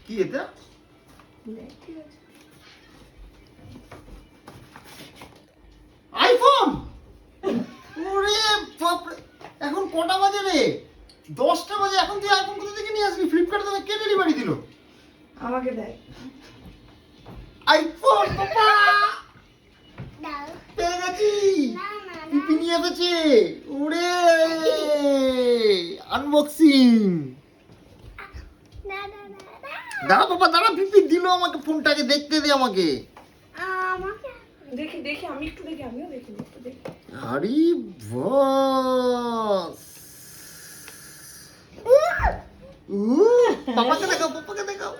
কি এটা? আইফোন! ওরে বাপরে, এখন কটা বাজে রে? 10টা বাজে। এখন তুই আইফোন কোথা থেকে নিয়ে আসবি? ফ্লিপকার্ট থেকে কে ডেলিভারি দিল? আমাকে দেয়। আইফোন বাবা দাও পেয়ে গেছি। না না পিপি নিয়ে এসেছে। ওরে আনবক্সিং। না না না দাঁড়া বাবা দাঁড়া, পিপি দিল আমাকে ফোনটাকে, দেখতে দে আমাকে। আমাকে দেখি দেখি আমি একটু দেখি, আমিও দেখি একটু দেখি। আরে বস, পাপাকে দেখাও, পাপাকে দেখাও।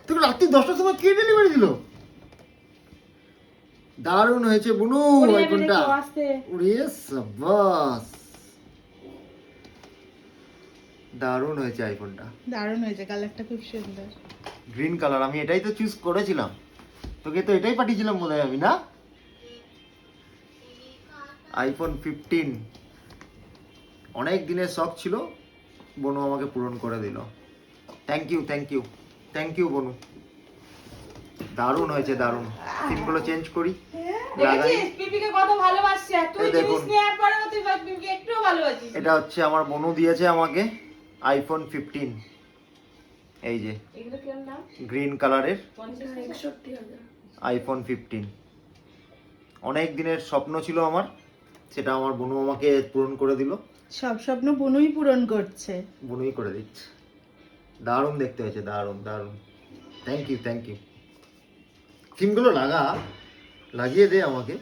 তুমি রাত্রি 10টার সময় কে ডেলিভারি দিল? দারুণ হয়েছে বুনু আইফোনটা। ওরে সাবাস, দারুণ হয়েছে আইফোনটা। দারুণ হয়েছে, কালারটা খুব সুন্দর। গ্রিন কালার, আমি এটাই তো চুজ করেছিলাম। তোকে তো এটাই পাঠিয়েছিলাম বোধহয় আমি, না? আইফোন 15 অনেক দিনের শখ ছিল, বনু আমাকে পূরণ করে দিল। Thank you thank you thank you বনু। দারুণ হয়েছে, দারুণ। সিমগুলো চেঞ্জ করি, লাগাই। দেখেছিস পিপিকে কত ভালোবাসছে, আর তুই এই দেখুন। জিনিস নেওয়ার পরে তুই পিপিকে একটু ভালোবাসিস। এটা হচ্ছে আমার বনু দিয়েছে আমাকে আইফোন 15, এই যে এগুলো কেমন দাম? গ্রিন কালারের 61,000। আইফোন 15। অনেক দিনের স্বপ্ন ছিল আমার, সেটা আমার বনু আমাকে পূরণ করে দিল। সব স্বপ্ন বনুই পূরণ করছে। বনুই করে দিচ্ছে। দারুণ দেখতে হয়েছে, দারুণ দারুণ। Thank you thank you. সিমগুলো লাগিয়ে দে আমাকে।